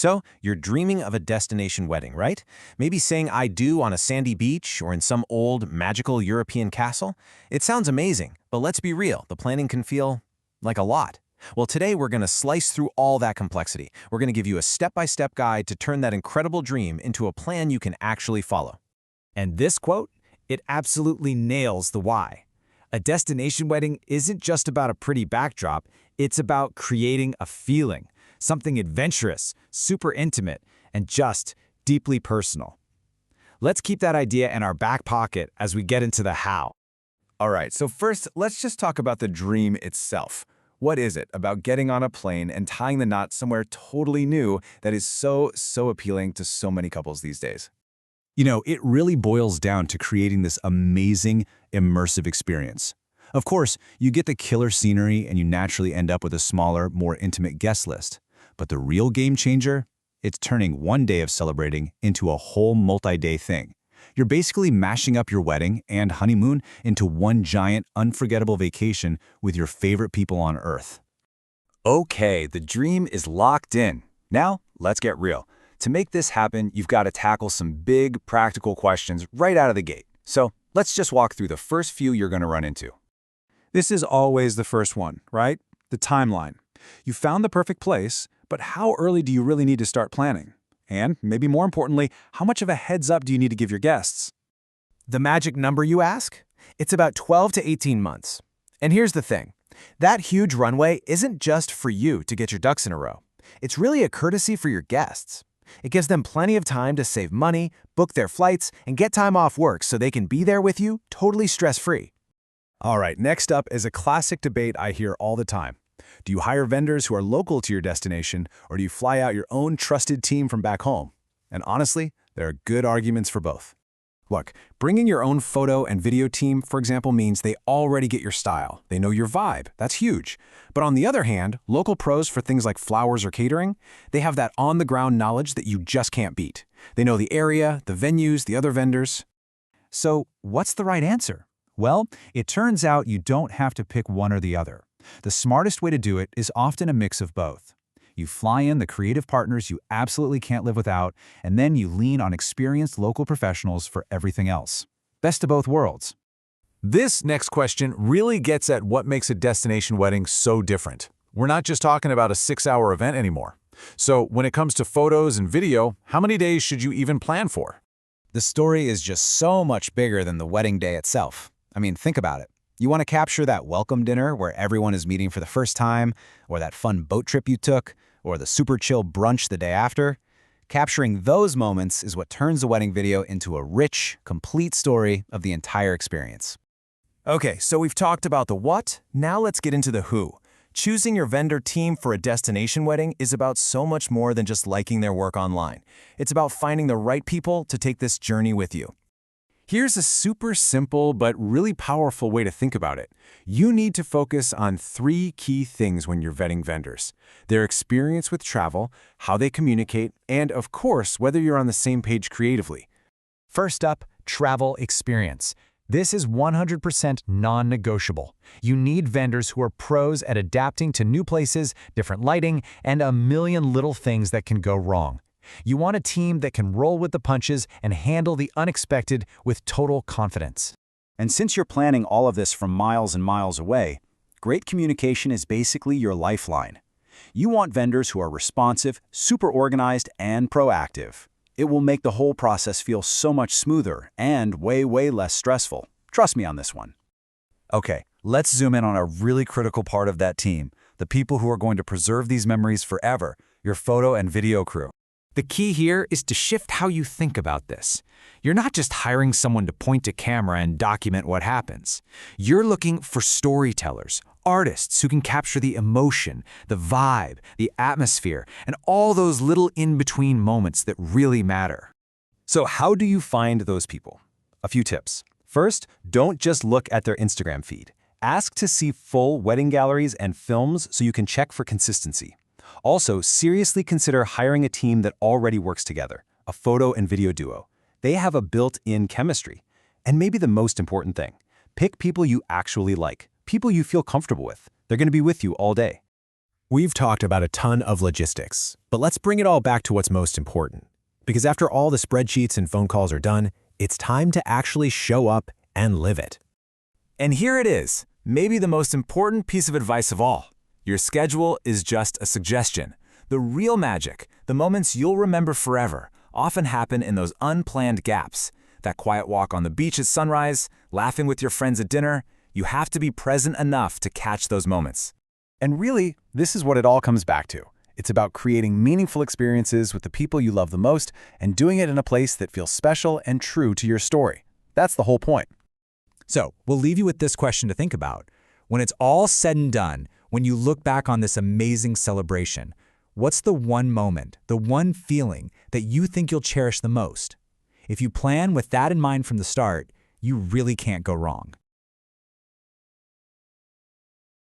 So, you're dreaming of a destination wedding, right? Maybe saying I do on a sandy beach or in some old, magical European castle? It sounds amazing, but let's be real, the planning can feel like a lot. Well, today we're going to slice through all that complexity. We're going to give you a step-by-step guide to turn that incredible dream into a plan you can actually follow. And this quote, it absolutely nails the why. A destination wedding isn't just about a pretty backdrop, it's about creating a feeling, something adventurous, super intimate, and just deeply personal. Let's keep that idea in our back pocket as we get into the how. All right, so first, let's just talk about the dream itself. What is it about getting on a plane and tying the knot somewhere totally new that is so appealing to so many couples these days? It really boils down to creating this amazing, immersive experience. Of course, you get the killer scenery and you naturally end up with a smaller, more intimate guest list. But the real game changer? It's turning one day of celebrating into a whole multi-day thing. You're basically mashing up your wedding and honeymoon into one giant, unforgettable vacation with your favorite people on Earth. Okay, the dream is locked in. Now, let's get real. To make this happen, you've got to tackle some big, practical questions right out of the gate. So, let's just walk through the first few you're going to run into. This is always the first one, right? The timeline. You found the perfect place, but how early do you really need to start planning? And, maybe more importantly, how much of a heads up do you need to give your guests? The magic number, you ask? It's about 12 to 18 months. And here's the thing. That huge runway isn't just for you to get your ducks in a row. It's really a courtesy for your guests. It gives them plenty of time to save money, book their flights, and get time off work so they can be there with you totally stress-free. All right, next up is a classic debate I hear all the time. Do you hire vendors who are local to your destination, or do you fly out your own trusted team from back home? And honestly, there are good arguments for both. Look, bringing your own photo and video team, for example, means they already get your style. They know your vibe. That's huge. But on the other hand, local pros for things like flowers or catering, they have that on-the-ground knowledge that you just can't beat. They know the area, the venues, the other vendors. So, what's the right answer? Well, it turns out you don't have to pick one or the other. The smartest way to do it is often a mix of both. You fly in the creative partners you absolutely can't live without, and then you lean on experienced local professionals for everything else. Best of both worlds. This next question really gets at what makes a destination wedding so different. We're not just talking about a 6-hour event anymore. So when it comes to photos and video, how many days should you even plan for? The story is just so much bigger than the wedding day itself. I mean, think about it. You want to capture that welcome dinner where everyone is meeting for the first time, or that fun boat trip you took, or the super chill brunch the day after. Capturing those moments is what turns the wedding video into a rich, complete story of the entire experience. Okay, so we've talked about the what, now let's get into the who. Choosing your vendor team for a destination wedding is about so much more than just liking their work online. It's about finding the right people to take this journey with you. Here's a super simple but really powerful way to think about it. You need to focus on 3 key things when you're vetting vendors: their experience with travel, how they communicate, and of course, whether you're on the same page creatively. First up, travel experience. This is 100% non-negotiable. You need vendors who are pros at adapting to new places, different lighting, and a million little things that can go wrong. You want a team that can roll with the punches and handle the unexpected with total confidence. And since you're planning all of this from miles and miles away, great communication is basically your lifeline. You want vendors who are responsive, super organized, and proactive. It will make the whole process feel so much smoother and way less stressful. Trust me on this one. Okay, let's zoom in on a really critical part of that team, the people who are going to preserve these memories forever, your photo and video crew. The key here is to shift how you think about this. You're not just hiring someone to point a camera and document what happens. You're looking for storytellers, artists who can capture the emotion, the vibe, the atmosphere, and all those little in-between moments that really matter. So how do you find those people? A few tips. First, don't just look at their Instagram feed. Ask to see full wedding galleries and films so you can check for consistency. Also, seriously consider hiring a team that already works together, a photo and video duo. They have a built-in chemistry. And maybe the most important thing, pick people you actually like, people you feel comfortable with. They're going to be with you all day. We've talked about a ton of logistics, but let's bring it all back to what's most important. Because after all the spreadsheets and phone calls are done, it's time to actually show up and live it. And here it is, maybe the most important piece of advice of all. Your schedule is just a suggestion. The real magic, the moments you'll remember forever, often happen in those unplanned gaps. That quiet walk on the beach at sunrise, laughing with your friends at dinner. You have to be present enough to catch those moments. And really, this is what it all comes back to. It's about creating meaningful experiences with the people you love the most and doing it in a place that feels special and true to your story. That's the whole point. So, we'll leave you with this question to think about. When it's all said and done, when you look back on this amazing celebration, what's the one moment, the one feeling that you think you'll cherish the most? If you plan with that in mind from the start, you really can't go wrong.